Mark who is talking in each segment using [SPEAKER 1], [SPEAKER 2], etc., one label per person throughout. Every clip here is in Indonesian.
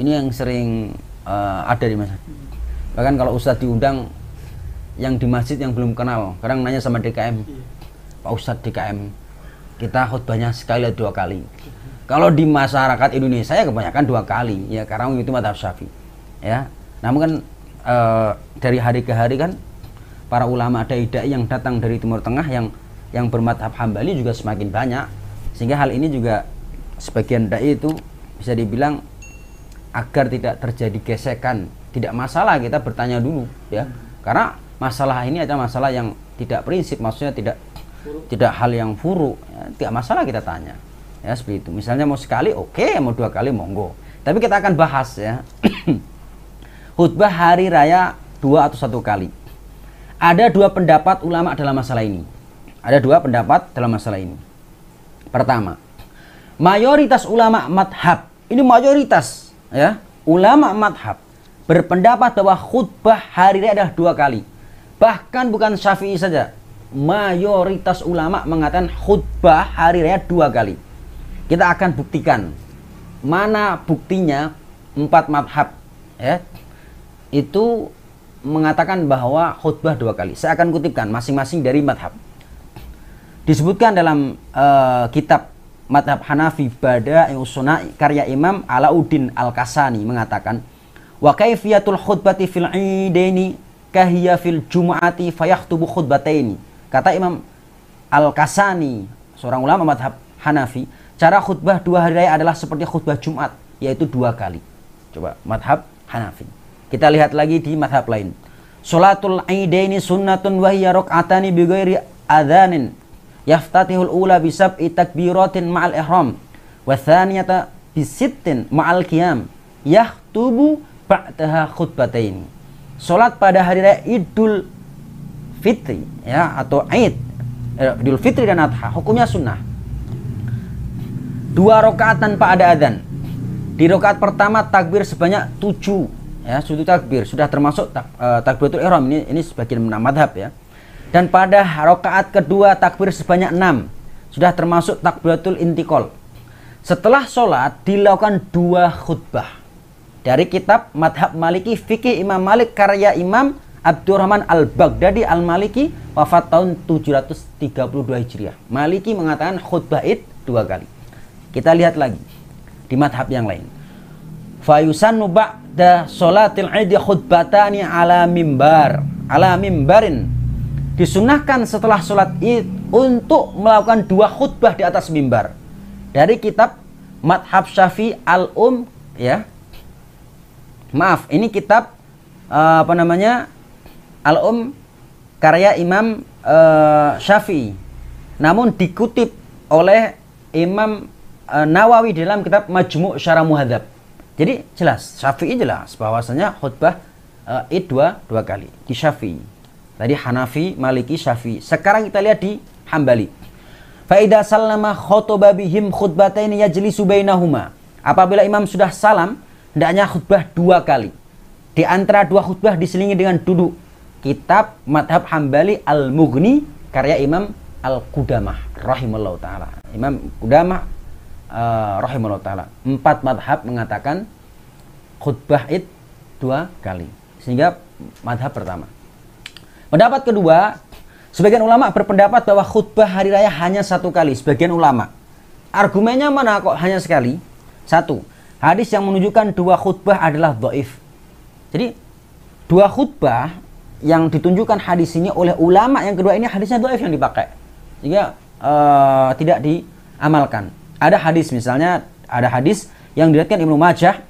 [SPEAKER 1] Ini yang sering ada di masjid. Bahkan kalau ustadz diundang yang di masjid yang belum kenal, kadang nanya sama DKM, Pak Ustadz DKM, kita khutbahnya sekali atau 2 kali. Kalau di masyarakat Indonesia ya kebanyakan 2 kali, ya karena itu mazhab Syafi'i. Ya, namun kan dari hari ke hari kan para ulama dai-dai yang datang dari Timur Tengah yang bermadhab Hambali juga semakin banyak, sehingga hal ini juga sebagian dai itu bisa dibilang agar tidak terjadi gesekan, tidak masalah kita bertanya dulu, ya, karena masalah ini adalah masalah yang tidak prinsip, maksudnya tidak hal yang furu, ya, tidak masalah kita tanya, ya seperti itu. Misalnya mau sekali oke, mau 2 kali monggo. Tapi kita akan bahas ya khutbah hari raya 2 atau 1 kali. Ada 2 pendapat ulama dalam masalah ini. Ada 2 pendapat dalam masalah ini. Pertama, mayoritas ulama madhab, ini mayoritas ya, ulama madhab berpendapat bahwa khutbah hari raya adalah 2 kali. Bahkan bukan Syafi'i saja, mayoritas ulama mengatakan khutbah hari raya 2 kali. Kita akan buktikan mana buktinya 4 madhab ya, itu mengatakan bahwa khutbah 2 kali. Saya akan kutipkan masing-masing dari madhab. Disebutkan dalam kitab madhab Hanafi Bada'i'us Sunna karya Imam Alauddin Al-Kasani mengatakan, wa kaifiyatul khutbati fil idaini kahiyya fil jumu'ati fayakhtubu khutbataini. Kata Imam Al-Kasani, seorang ulama madhab Hanafi, cara khutbah 2 hari raya adalah seperti khutbah Jumat, yaitu 2 kali. Coba madhab Hanafi. Kita lihat lagi di madhab lain. Sholatul idaini sunnatun wa hiya rak'atani bi ghairi adzanin yaftatihul ula bi sab'i takbiratin ma'al ihram wa tsaniyata bi sittin ma'al qiyam yakhtubu ba'daha khutbatain. Salat pada hari raya Idul Fitri ya, atau Idul Fitri dan Adha hukumnya sunnah. 2 rakaat tanpa ada adzan. Di rakaat pertama takbir sebanyak 7 ya, 7 takbir sudah termasuk takbiratul ihram, ini sebagian madhab ya. Dan pada rakaat kedua takbir sebanyak 6 sudah termasuk takbiratul intiqal. Setelah sholat dilakukan 2 khutbah. Dari kitab madhab Maliki fikih Imam Malik karya Imam Abdurrahman Al-Baghdadi Al-Maliki, wafat tahun 732 Hijriah. Maliki mengatakan khutbah id 2 kali. Kita lihat lagi di madhab yang lain. Fayusannu ba'da sholatil id khutbatani ala mimbarin. Disunahkan setelah sholat id untuk melakukan 2 khutbah di atas mimbar. Dari kitab madhab Syafi'i Al-Um ya. Maaf, ini kitab Al-Um karya Imam Syafi'i. Namun dikutip oleh Imam Nawawi dalam kitab Majmu' Syarah Muhadzab. Jadi jelas, Syafi'i jelas bahwasanya khutbah id 2 kali di Syafi'i. Tadi Hanafi, Maliki, Syafi'i. Sekarang kita lihat di Hambali. Fa idza sallama khutba bihim khutbataini yajlisu bainahuma. Apabila imam sudah salam, hendaknya khutbah 2 kali. Di antara 2 khutbah diselingi dengan duduk. Kitab madhab Hambali Al-Mughni karya Imam Al-Qudamah rahimahullah ta'ala. Imam Qudamah rahimahullah ta'ala. 4 madhab mengatakan khutbah id 2 kali. Sehingga madhab pertama. Pendapat kedua, sebagian ulama berpendapat bahwa khutbah hari raya hanya 1 kali. Sebagian ulama. Argumennya mana kok hanya sekali? 1. Hadis yang menunjukkan 2 khutbah adalah dhaif. Jadi 2 khutbah yang ditunjukkan hadis ini oleh ulama yang kedua ini hadisnya dhaif yang dipakai. Sehingga tidak diamalkan. Ada hadis misalnya, ada hadis yang diriwayatkan Ibnu Majah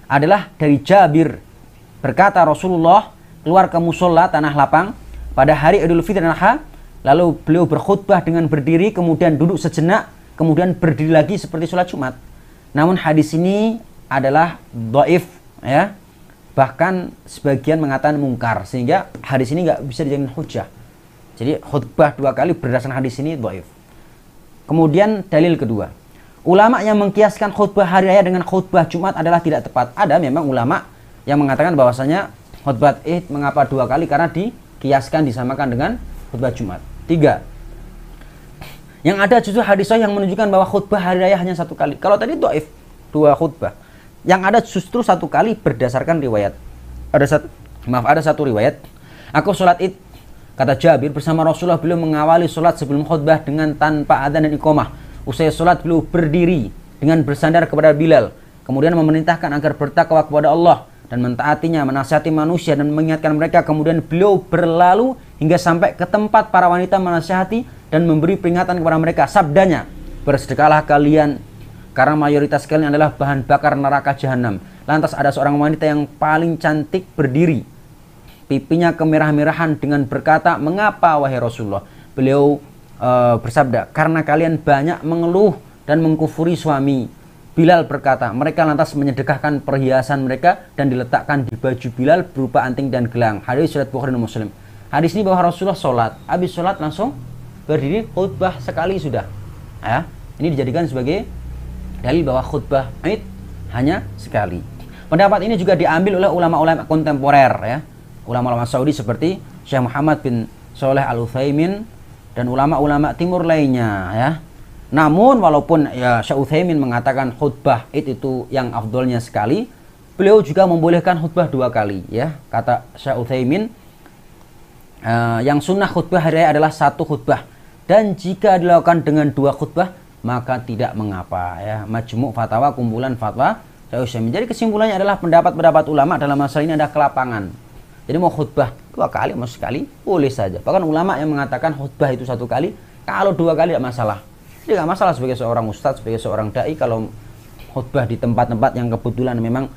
[SPEAKER 1] adalah dari Jabir. Berkata Rasulullah keluar ke musola tanah lapang pada hari Idul Fitri dan Adha, lalu beliau berkhutbah dengan berdiri, kemudian duduk sejenak, kemudian berdiri lagi seperti sholat Jumat. Namun hadis ini adalah dhaif ya. Bahkan sebagian mengatakan mungkar, sehingga hadis ini nggak bisa dijadikan hujah. Jadi khutbah 2 kali berdasarkan hadis ini dhaif. Kemudian dalil kedua, ulama yang mengkiaskan khutbah hari raya dengan khutbah Jumat adalah tidak tepat. Ada memang ulama yang mengatakan bahwasanya khutbah id mengapa 2 kali karena dikiaskan disamakan dengan khutbah Jumat. 3. Yang ada justru hadis yang menunjukkan bahwa khutbah hari raya hanya 1 kali. Kalau tadi dhaif 2 khutbah. Yang ada justru satu kali berdasarkan riwayat. Ada satu riwayat, aku sholat id, kata Jabir, bersama Rasulullah, beliau mengawali sholat sebelum khutbah dengan tanpa adzan dan iqamah. Usai sholat beliau berdiri dengan bersandar kepada Bilal, kemudian memerintahkan agar bertakwa kepada Allah dan mentaatinya, menasihati manusia dan mengingatkan mereka. Kemudian beliau berlalu hingga sampai ke tempat para wanita menasihati dan memberi peringatan kepada mereka. Sabdanya, bersedekahlah kalian karena mayoritas kalian adalah bahan bakar neraka jahanam. Lantas ada seorang wanita yang paling cantik berdiri, pipinya kemerah-merahan, dengan berkata, mengapa wahai Rasulullah? Beliau bersabda, karena kalian banyak mengeluh dan mengkufuri suami. Bilal berkata, mereka lantas menyedekahkan perhiasan mereka dan diletakkan di baju Bilal berupa anting dan gelang. Hadis riwayat Bukhari dan Muslim. Hadis ini bahwa Rasulullah sholat, habis sholat langsung berdiri khutbah sekali sudah. Ya, ini dijadikan sebagai dalil bahwa khutbah Id hanya sekali. Pendapat ini juga diambil oleh ulama-ulama kontemporer, ya, ulama-ulama Saudi seperti Syekh Muhammad bin Shalih Al-Utsaimin dan ulama-ulama timur lainnya, ya. Namun walaupun ya Syekh Utsaimin mengatakan khutbah Id itu yang afdolnya sekali, beliau juga membolehkan khutbah 2 kali, ya. Kata Syekh Utsaimin, yang sunnah khutbah hari raya adalah 1 khutbah, dan jika dilakukan dengan 2 khutbah maka tidak mengapa, ya. Majmu' Fatawa, kumpulan fatwa Syekh Utsaimin. Jadi kesimpulannya adalah pendapat-pendapat ulama dalam masalah ini ada kelapangan. Jadi mau khutbah 2 kali mau sekali boleh saja. Bahkan ulama yang mengatakan khutbah itu 1 kali, kalau 2 kali tidak masalah. Jadi nggak masalah sebagai seorang ustadz, sebagai seorang dai, kalau khutbah di tempat-tempat yang kebetulan memang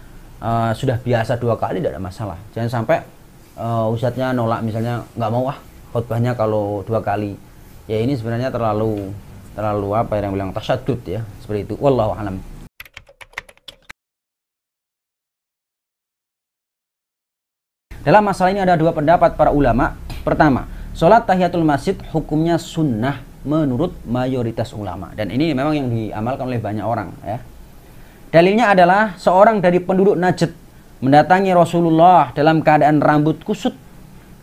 [SPEAKER 1] sudah biasa 2 kali tidak ada masalah. Jangan sampai ustadznya nolak, misalnya nggak mau khutbahnya kalau 2 kali. Ya ini sebenarnya terlalu apa yang bilang tasyadud, ya, seperti itu. Wallahu a'lam. Dalam masalah ini ada 2 pendapat para ulama. Pertama, sholat tahiyatul masjid hukumnya sunnah menurut mayoritas ulama, dan ini memang yang diamalkan oleh banyak orang, ya. Dalilnya adalah seorang dari penduduk Najd mendatangi Rasulullah dalam keadaan rambut kusut,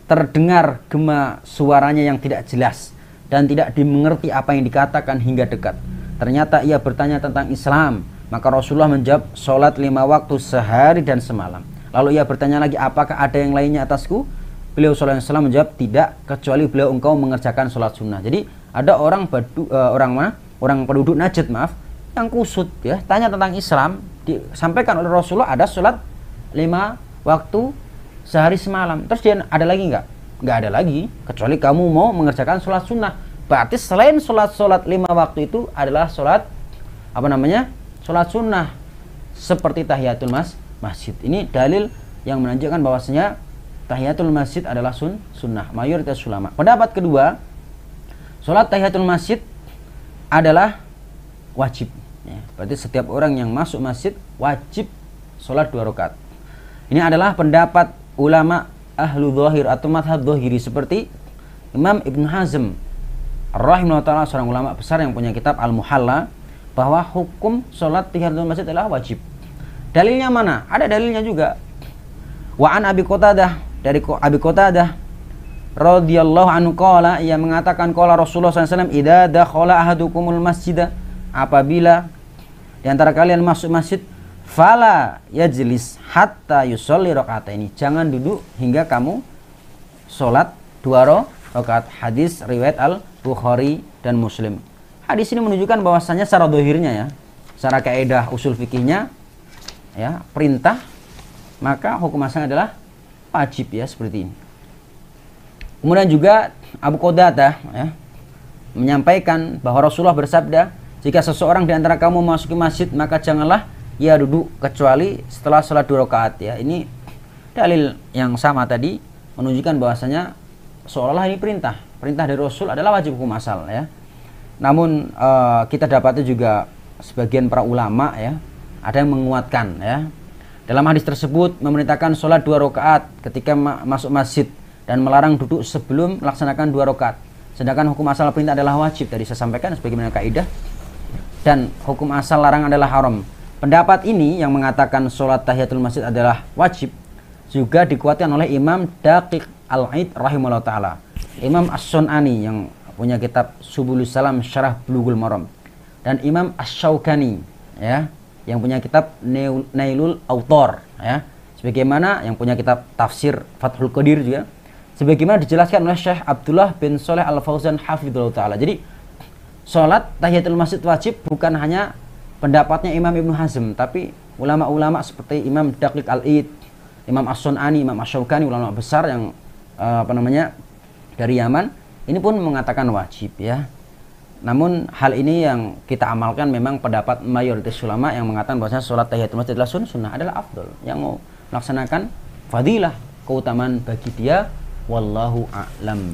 [SPEAKER 1] terdengar gema suaranya yang tidak jelas dan tidak dimengerti apa yang dikatakan hingga dekat. Ternyata ia bertanya tentang Islam, maka Rasulullah menjawab, sholat 5 waktu sehari dan semalam. Lalu ia bertanya lagi, apakah ada yang lainnya atasku? Beliau sallallahu alaihi wasallam menjawab, tidak, kecuali beliau engkau mengerjakan sholat sunnah. Jadi ada orang penduduk Najd, yang kusut, ya, tanya tentang Islam, disampaikan oleh Rasulullah ada sholat 5 waktu sehari semalam. Terus dia ada lagi nggak ada lagi, kecuali kamu mau mengerjakan sholat sunnah. Berarti selain sholat 5 waktu itu adalah sholat sholat sunnah seperti tahiyatul masjid. Ini dalil yang menunjukkan bahwasanya tahiyatul masjid adalah sunnah mayoritas ulama. Pendapat kedua, sholat tahiyatul masjid adalah wajib, ya. Berarti setiap orang yang masuk masjid wajib sholat 2 rakaat. Ini adalah pendapat ulama ahlu dhahir atau madhab dhahiri seperti Imam Ibn Hazm rahimahullah ta'ala, seorang ulama besar yang punya kitab Al-Muhalla, bahwa hukum sholat tahiyatul masjid adalah wajib. Dalilnya mana? Ada dalilnya juga. Wa an Abi Qatadah, dari Abi Qatadah radhiyallahu anhu qala, ia mengatakan qala Rasulullah SAW, idza dakhala ahadukumul masjid, apabila di antara kalian masuk masjid, fala yajlis hatta yusolli rakaataini, jangan duduk hingga kamu sholat 2 rakaat. Hadis riwayat Al-Bukhari dan Muslim. Hadis ini menunjukkan bahwasanya secara dohirnya, ya, secara kaidah usul fikihnya, ya, perintah, maka hukum asalnya adalah wajib, ya, seperti ini. Kemudian juga Abu Qatadah, ya, menyampaikan bahwa Rasulullah bersabda, jika seseorang di antara kamu memasuki masjid, maka janganlah ia duduk kecuali setelah sholat 2 rakaat, ya. Ini dalil yang sama tadi menunjukkan bahwasanya seolah-olah ini perintah dari Rasul adalah wajib hukum asal, ya. Namun kita dapati juga sebagian para ulama, ya, ada yang menguatkan, ya. Dalam hadis tersebut memerintahkan sholat 2 rakaat ketika masuk masjid dan melarang duduk sebelum melaksanakan 2 rakaat. Sedangkan hukum asal perintah adalah wajib, tadi saya sampaikan sebagaimana kaidah, dan hukum asal larang adalah haram. Pendapat ini yang mengatakan sholat tahiyatul masjid adalah wajib juga dikuatkan oleh Imam Daqiq Al-Aid rahimahullah ta'ala, Imam As-Sun'ani yang punya kitab Subulus Salam Syarah Bulughul Maram, dan Imam Asy-Syaukani, ya, yang punya kitab Nailul Autor ya, sebagaimana yang punya kitab tafsir Fathul Qadir juga, sebagaimana dijelaskan oleh Syekh Abdullah bin Shalih Al Fauzan hafizallahu taala. Jadi salat tahiyatul masjid wajib bukan hanya pendapatnya Imam Ibnu Hazm, tapi ulama-ulama seperti Imam Daqiq Al-Id, Imam As-Sun'ani, Imam Asy-Syaukani, ulama besar yang dari Yaman, ini pun mengatakan wajib ya. Namun hal ini yang kita amalkan memang pendapat mayoritas ulama yang mengatakan bahwasanya sholat tahiyatul masjid adalah sunnah, adalah afdol. Yang mau melaksanakan fadilah, keutamaan bagi dia, wallahu a'lam.